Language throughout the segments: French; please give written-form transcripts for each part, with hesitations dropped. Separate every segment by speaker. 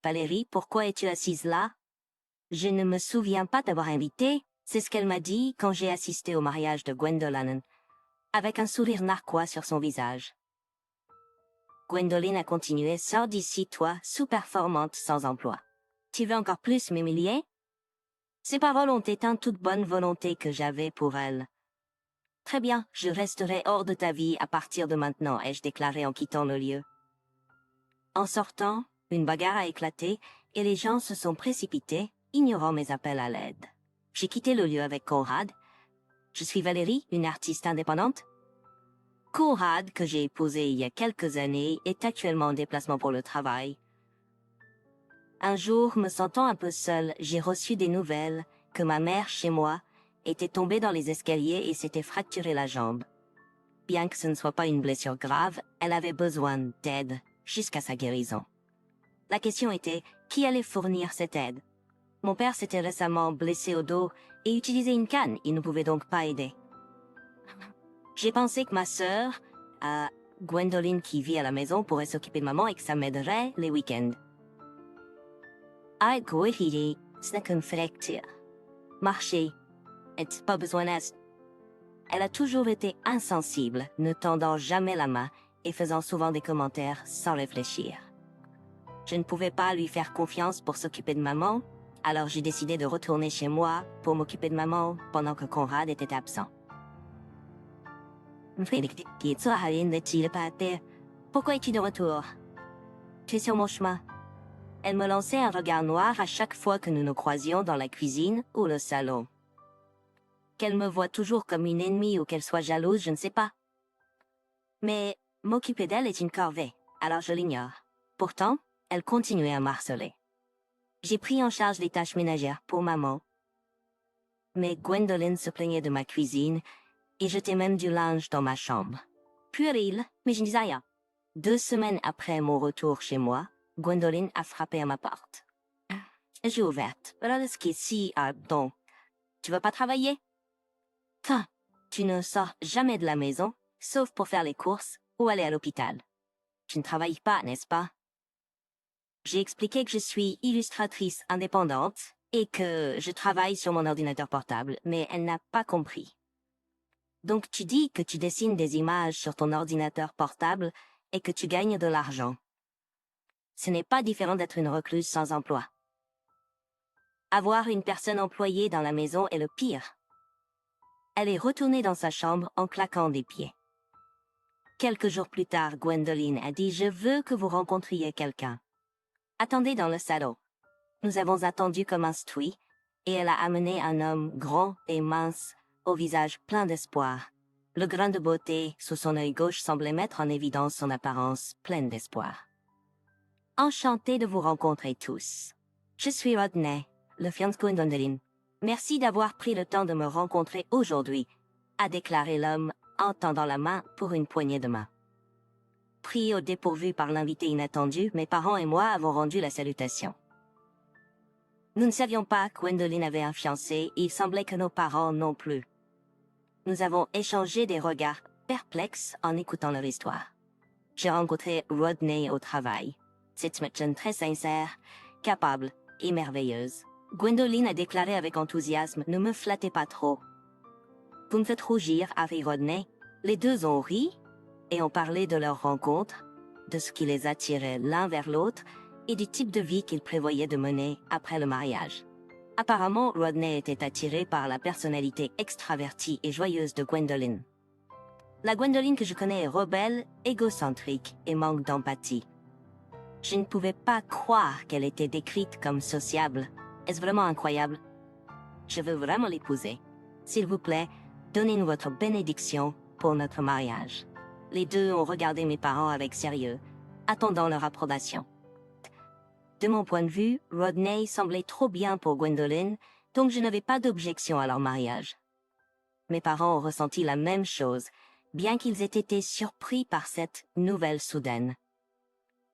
Speaker 1: Valérie, pourquoi es-tu assise là? Je ne me souviens pas t'avoir invitée, c'est ce qu'elle m'a dit quand j'ai assisté au mariage de Gwendolen, avec un sourire narquois sur son visage. Gwendolen a continué, sors d'ici, toi, sous-performante sans emploi. Tu veux encore plus m'humilier? Ces paroles ont éteint toute bonne volonté que j'avais pour elle. Très bien, je resterai hors de ta vie à partir de maintenant, ai-je déclaré en quittant le lieu. En sortant, une bagarre a éclaté et les gens se sont précipités, ignorant mes appels à l'aide. J'ai quitté le lieu avec Conrad. Je suis Valérie, une artiste indépendante. Conrad, que j'ai épousé il y a quelques années, est actuellement en déplacement pour le travail. Un jour, me sentant un peu seule, j'ai reçu des nouvelles que ma mère, chez moi, était tombée dans les escaliers et s'était fracturé la jambe. Bien que ce ne soit pas une blessure grave, elle avait besoin d'aide jusqu'à sa guérison. La question était, qui allait fournir cette aide? Mon père s'était récemment blessé au dos et utilisait une canne, il ne pouvait donc pas aider. J'ai pensé que ma sœur, Gwendolen qui vit à la maison, pourrait s'occuper de maman et que ça m'aiderait les week-ends. Gwendolen, ce n'est qu'une fracture. Marcher, et pas besoin d'aide. Elle a toujours été insensible, ne tendant jamais la main et faisant souvent des commentaires sans réfléchir. Je ne pouvais pas lui faire confiance pour s'occuper de maman, alors j'ai décidé de retourner chez moi pour m'occuper de maman pendant que Conrad était absent. Pourquoi es-tu de retour? Tu es sur mon chemin. Elle me lançait un regard noir à chaque fois que nous nous croisions dans la cuisine ou le salon. Qu'elle me voie toujours comme une ennemie ou qu'elle soit jalouse, je ne sais pas. Mais m'occuper d'elle est une corvée, alors je l'ignore. Pourtant, elle continuait à m'harceler. J'ai pris en charge les tâches ménagères pour maman. Mais Gwendolen se plaignait de ma cuisine et jetait même du linge dans ma chambre. Puéril, mais je ne disais rien. 2 semaines après mon retour chez moi, Gwendolen a frappé à ma porte. J'ai ouverte. Voilà ce qui est si donc. Tu veux pas travailler? Tu ne sors jamais de la maison, sauf pour faire les courses ou aller à l'hôpital. Tu ne travailles pas, n'est-ce pas? J'ai expliqué que je suis illustratrice indépendante et que je travaille sur mon ordinateur portable, mais elle n'a pas compris. Donc tu dis que tu dessines des images sur ton ordinateur portable et que tu gagnes de l'argent. Ce n'est pas différent d'être une recluse sans emploi. Avoir une personne employée dans la maison est le pire. Elle est retournée dans sa chambre en claquant des pieds. Quelques jours plus tard, Gwendolen a dit « Je veux que vous rencontriez quelqu'un. » Attendez dans le salon. Nous avons attendu comme instruits, et elle a amené un homme grand et mince, au visage plein d'espoir. Le grain de beauté sous son œil gauche semblait mettre en évidence son apparence pleine d'espoir. Enchanté de vous rencontrer tous. Je suis Rodney, le fiancé de Gwendolen. Merci d'avoir pris le temps de me rencontrer aujourd'hui, a déclaré l'homme en tendant la main pour une poignée de main. Pris au dépourvu par l'invité inattendu, mes parents et moi avons rendu la salutation. Nous ne savions pas que Gwendolen avait un fiancé et il semblait que nos parents non plus. Nous avons échangé des regards perplexes en écoutant leur histoire. J'ai rencontré Rodney au travail. C'est une jeune très sincère, capable et merveilleuse. Gwendolen a déclaré avec enthousiasme « Ne me flattez pas trop. » Vous me faites rougir, a ri Rodney. Les deux ont ri et ont parlé de leur rencontre, de ce qui les attirait l'un vers l'autre et du type de vie qu'ils prévoyaient de mener après le mariage. Apparemment, Rodney était attiré par la personnalité extravertie et joyeuse de Gwendolen. La Gwendolen que je connais est rebelle, égocentrique et manque d'empathie. Je ne pouvais pas croire qu'elle était décrite comme sociable. Est-ce vraiment incroyable? Je veux vraiment l'épouser. S'il vous plaît, donnez-nous votre bénédiction pour notre mariage. Les deux ont regardé mes parents avec sérieux, attendant leur approbation. De mon point de vue, Rodney semblait trop bien pour Gwendolen, donc je n'avais pas d'objection à leur mariage. Mes parents ont ressenti la même chose, bien qu'ils aient été surpris par cette nouvelle soudaine.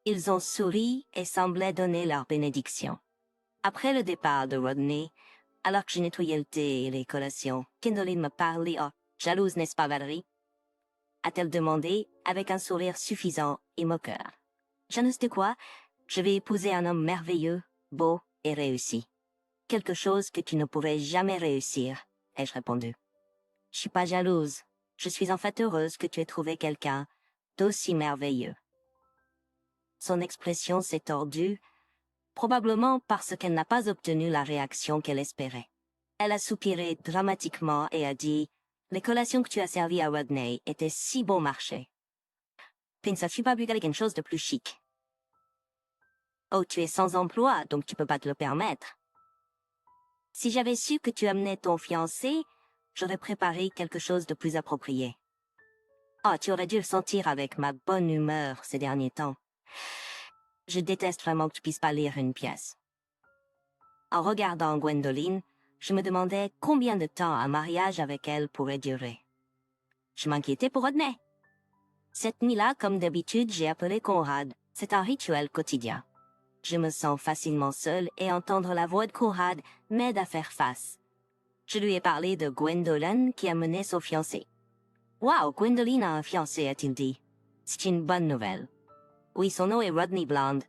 Speaker 1: Ils ont souri et semblaient donner leur bénédiction. Après le départ de Rodney, alors que je nettoyais le thé et les collations, Gwendolen me parlait « Oh, jalouse, n'est-ce pas, Valérie ?» a-t-elle demandé avec un sourire suffisant et moqueur. « Jalouse de quoi? Je vais épouser un homme merveilleux, beau et réussi. Quelque chose que tu ne pourrais jamais réussir, ai-je répondu. Je suis pas jalouse. Je suis en fait heureuse que tu aies trouvé quelqu'un d'aussi merveilleux. Son expression s'est tordue, probablement parce qu'elle n'a pas obtenu la réaction qu'elle espérait. Elle a soupiré dramatiquement et a dit « Les collations que tu as servies à Rodney étaient si bon marché. Pensas-tu pas bu quelque chose de plus chic? Oh, tu es sans emploi, donc tu peux pas te le permettre. Si j'avais su que tu amenais ton fiancé, j'aurais préparé quelque chose de plus approprié. Oh, tu aurais dû le sentir avec ma bonne humeur ces derniers temps. Je déteste vraiment que tu puisses pas lire une pièce. » En regardant Gwendoline, je me demandais combien de temps un mariage avec elle pourrait durer. Je m'inquiétais pour Rodney. Cette nuit-là, comme d'habitude, j'ai appelé Conrad. C'est un rituel quotidien. Je me sens facilement seule et entendre la voix de Conrad m'aide à faire face. Je lui ai parlé de Gwendoline qui a mené son fiancé. « Wow, Gwendoline a un fiancé, a-t-il dit. C'est une bonne nouvelle. Oui, son nom est Rodney Blonde.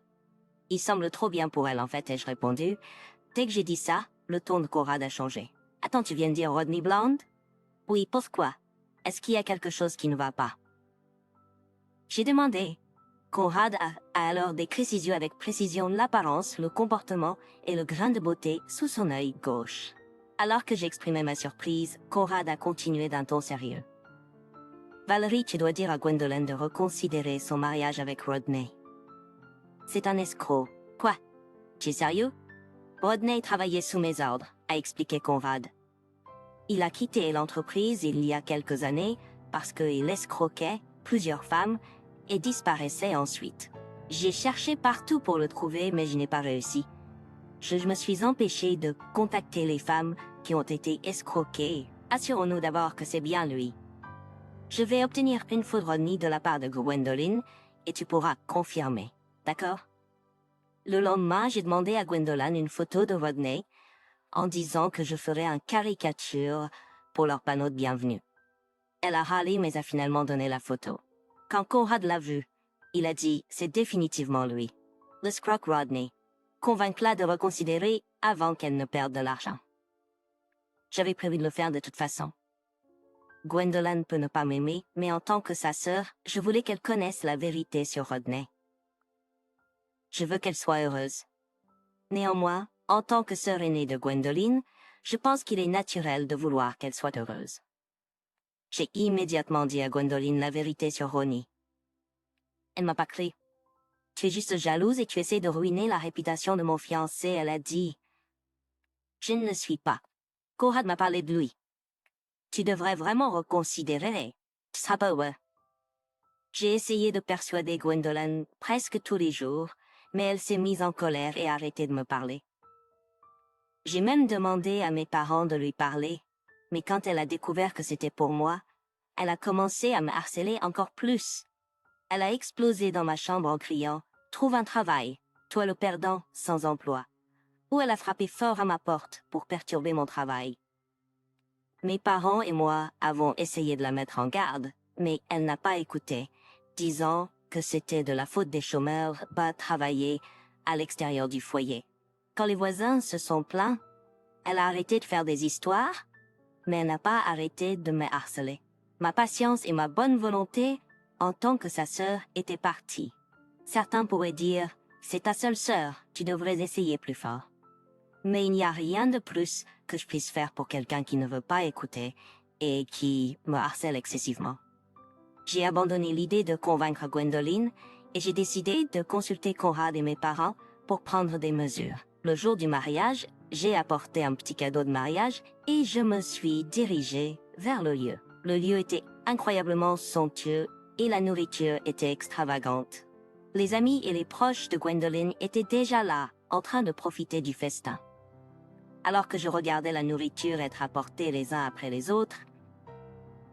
Speaker 1: Il semble trop bien pour elle, en fait, ai-je répondu. Dès que j'ai dit ça, le ton de Conrad a changé. « Attends, tu viens de dire Rodney Blonde? »« Oui, pourquoi? Est-ce qu'il y a quelque chose qui ne va pas? » J'ai demandé. Conrad a alors décrit ses yeux avec précision l'apparence, le comportement et le grain de beauté sous son œil gauche. Alors que j'exprimais ma surprise, Conrad a continué d'un ton sérieux. « Valérie, tu dois dire à Gwendoline de reconsidérer son mariage avec Rodney. C'est un escroc. »« Quoi? Tu es sérieux? » ?»« Rodney travaillait sous mes ordres, a expliqué Conrad. Il a quitté l'entreprise il y a quelques années parce qu'il escroquait plusieurs femmes et disparaissait ensuite. J'ai cherché partout pour le trouver, mais je n'ai pas réussi. Je me suis empêchée de contacter les femmes qui ont été escroquées. Assurons-nous d'abord que c'est bien lui. Je vais obtenir une photo de Rodney de la part de Gwendoline et tu pourras confirmer, d'accord? Le lendemain, j'ai demandé à Gwendoline une photo de Rodney en disant que je ferais une caricature pour leur panneau de bienvenue. Elle a râlé mais a finalement donné la photo. Quand Conrad l'a vu, il a dit « C'est définitivement lui. Le scroc Rodney. Convainc-la de reconsidérer avant qu'elle ne perde de l'argent. » J'avais prévu de le faire de toute façon. Gwendoline peut ne pas m'aimer, mais en tant que sa sœur, je voulais qu'elle connaisse la vérité sur Rodney. Je veux qu'elle soit heureuse. Néanmoins, en tant que sœur aînée de Gwendoline, je pense qu'il est naturel de vouloir qu'elle soit heureuse. J'ai immédiatement dit à Gwendoline la vérité sur Ronnie. Elle m'a pas cru. Tu es juste jalouse et tu essaies de ruiner la réputation de mon fiancé, elle a dit. Je ne le suis pas. Conrad m'a parlé de lui. Tu devrais vraiment reconsidérer. Tu seras pas heureux. J'ai essayé de persuader Gwendoline presque tous les jours, mais elle s'est mise en colère et a arrêté de me parler. J'ai même demandé à mes parents de lui parler, mais quand elle a découvert que c'était pour moi, elle a commencé à me harceler encore plus. Elle a explosé dans ma chambre en criant « Trouve un travail, toi le perdant, sans emploi ». Ou elle a frappé fort à ma porte pour perturber mon travail. Mes parents et moi avons essayé de la mettre en garde, mais elle n'a pas écouté, disant que c'était de la faute des chômeurs pas travailler à l'extérieur du foyer. Quand les voisins se sont plaints, elle a arrêté de faire des histoires, mais elle n'a pas arrêté de me harceler. Ma patience et ma bonne volonté, en tant que sa sœur, étaient parties. Certains pourraient dire « C'est ta seule sœur, tu devrais essayer plus fort ». Mais il n'y a rien de plus que je puisse faire pour quelqu'un qui ne veut pas écouter et qui me harcèle excessivement. J'ai abandonné l'idée de convaincre Gwendoline et j'ai décidé de consulter Conrad et mes parents pour prendre des mesures. Le jour du mariage, j'ai apporté un petit cadeau de mariage et je me suis dirigée vers le lieu. Le lieu était incroyablement somptueux et la nourriture était extravagante. Les amis et les proches de Gwendoline étaient déjà là, en train de profiter du festin. Alors que je regardais la nourriture être apportée les uns après les autres,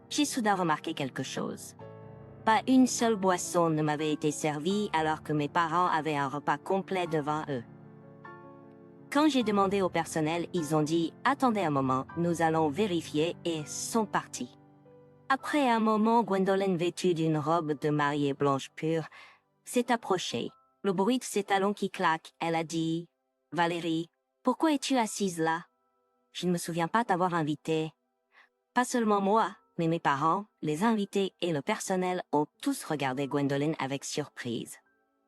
Speaker 1: j'ai soudain remarqué quelque chose. Pas une seule boisson ne m'avait été servie alors que mes parents avaient un repas complet devant eux. Quand j'ai demandé au personnel, ils ont dit « Attendez un moment, nous allons vérifier » et sont partis. Après un moment, Gwendoline, vêtue d'une robe de mariée blanche pure, s'est approchée Le bruit de ses talons qui claquent, elle a dit « Valérie, pourquoi es-tu assise là? Je ne me souviens pas t'avoir invitée. » Pas seulement moi, mais mes parents, les invités et le personnel ont tous regardé Gwendoline avec surprise.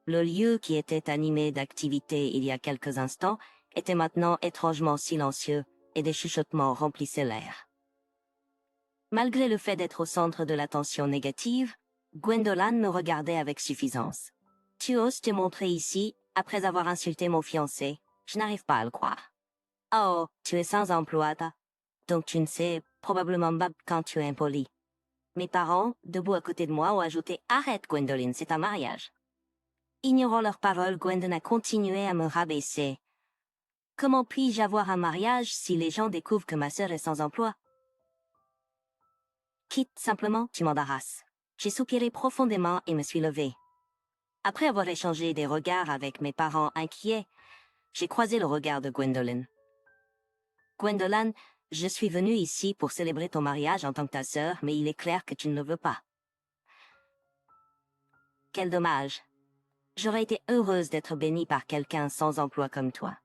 Speaker 1: Le lieu qui était animé d'activités il y a quelques instants était maintenant étrangement silencieux et des chuchotements remplissaient l'air. Malgré le fait d'être au centre de l'attention négative, Gwendoline me regardait avec suffisance. « Tu oses te montrer ici après avoir insulté mon fiancé. Je n'arrive pas à le croire. »« Oh, tu es sans emploi, donc tu ne sais probablement pas quand tu es impoli. » Mes parents, debout à côté de moi, ont ajouté « Arrête, Gwendoline, c'est un mariage. » Ignorant leurs paroles, Gwendoline a continué à me rabaisser. « Comment puis-je avoir un mariage si les gens découvrent que ma sœur est sans emploi? » Quitte simplement, tu m'embarrasses. J'ai soupiré profondément et me suis levée. Après avoir échangé des regards avec mes parents inquiets, j'ai croisé le regard de Gwendoline. « Gwendoline, je suis venue ici pour célébrer ton mariage en tant que ta sœur, mais il est clair que tu ne le veux pas. » Quel dommage. J'aurais été heureuse d'être bénie par quelqu'un sans emploi comme toi.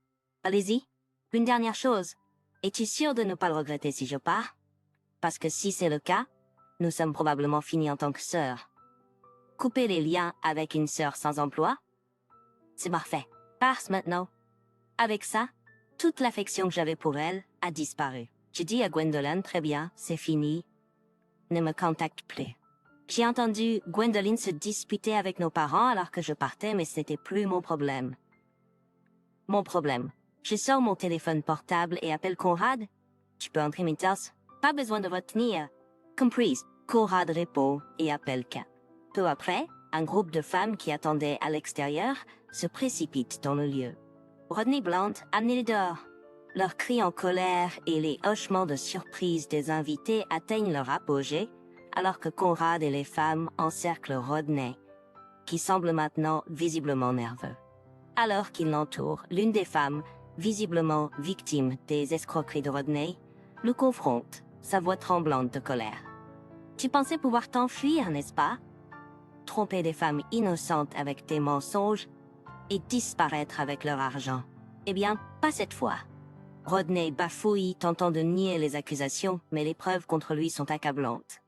Speaker 1: Allez-y. Une dernière chose. Es-tu sûre de ne pas le regretter si je pars? Parce que si c'est le cas, nous sommes probablement finis en tant que sœurs. Couper les liens avec une sœur sans emploi? C'est parfait. Passe maintenant. Avec ça, toute l'affection que j'avais pour elle a disparu. J'ai dit à Gwendoline, très bien, c'est fini. Ne me contacte plus. J'ai entendu Gwendoline se disputer avec nos parents alors que je partais, mais ce n'était plus mon problème. Mon problème. Je sors mon téléphone portable et appelle Conrad. Tu peux entrer mes tasses. Pas besoin de retenir. Comprise. Conrad répond et appelle Kat. Peu après, un groupe de femmes qui attendaient à l'extérieur se précipite dans le lieu. Rodney Blunt, amenez-les dehors. Leurs cris en colère et les hochements de surprise des invités atteignent leur apogée, alors que Conrad et les femmes encerclent Rodney, qui semble maintenant visiblement nerveux. Alors qu'il l'entoure, l'une des femmes, visiblement victime des escroqueries de Rodney, le confronte, sa voix tremblante de colère. « Tu pensais pouvoir t'enfuir, n'est-ce pas? Tromper des femmes innocentes avec tes mensonges et disparaître avec leur argent. Eh bien, pas cette fois. » Rodney bafouille, tentant de nier les accusations, mais les preuves contre lui sont accablantes.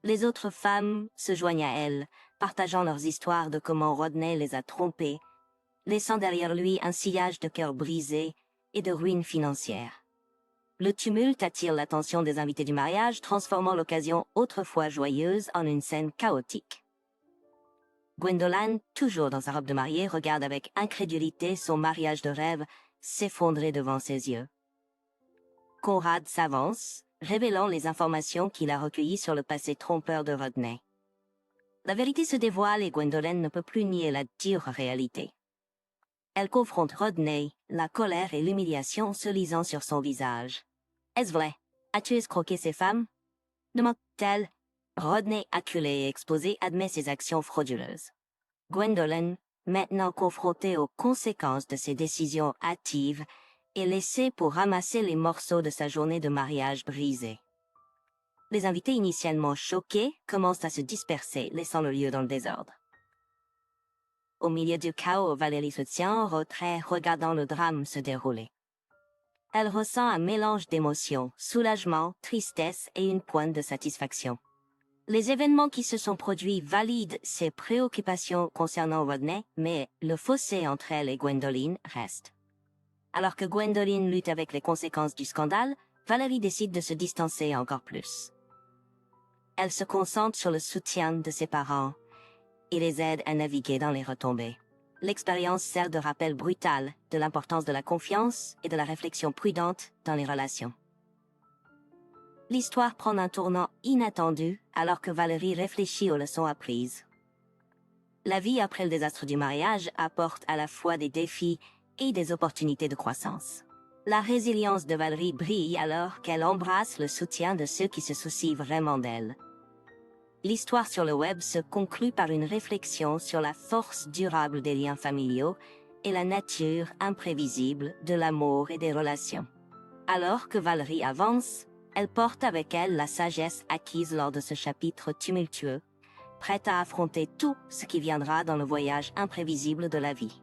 Speaker 1: Les autres femmes se joignent à elle, partageant leurs histoires de comment Rodney les a trompées, laissant derrière lui un sillage de cœurs brisés et de ruines financières. Le tumulte attire l'attention des invités du mariage, transformant l'occasion autrefois joyeuse en une scène chaotique. Gwendoline, toujours dans sa robe de mariée, regarde avec incrédulité son mariage de rêve s'effondrer devant ses yeux. Conrad s'avance, révélant les informations qu'il a recueillies sur le passé trompeur de Rodney. La vérité se dévoile et Gwendoline ne peut plus nier la dure réalité. Elle confronte Rodney, la colère et l'humiliation se lisant sur son visage. « Est-ce vrai? As-tu escroqué ces femmes? » demande-t-elle. Rodney, acculé et exposé, admet ses actions frauduleuses. Gwendoline, maintenant confrontée aux conséquences de ses décisions hâtives, est laissée pour ramasser les morceaux de sa journée de mariage brisée. Les invités initialement choqués commencent à se disperser, laissant le lieu dans le désordre. Au milieu du chaos, Valérie se tient en retrait, regardant le drame se dérouler. Elle ressent un mélange d'émotions, soulagement, tristesse et une pointe de satisfaction. Les événements qui se sont produits valident ses préoccupations concernant Rodney, mais le fossé entre elle et Gwendoline reste. Alors que Gwendoline lutte avec les conséquences du scandale, Valérie décide de se distancer encore plus. Elle se concentre sur le soutien de ses parents et les aide à naviguer dans les retombées. L'expérience sert de rappel brutal de l'importance de la confiance et de la réflexion prudente dans les relations. L'histoire prend un tournant inattendu alors que Valérie réfléchit aux leçons apprises. La vie après le désastre du mariage apporte à la fois des défis et des opportunités de croissance. La résilience de Valérie brille alors qu'elle embrasse le soutien de ceux qui se soucient vraiment d'elle. L'histoire sur le web se conclut par une réflexion sur la force durable des liens familiaux et la nature imprévisible de l'amour et des relations. Alors que Valérie avance, elle porte avec elle la sagesse acquise lors de ce chapitre tumultueux, prête à affronter tout ce qui viendra dans le voyage imprévisible de la vie.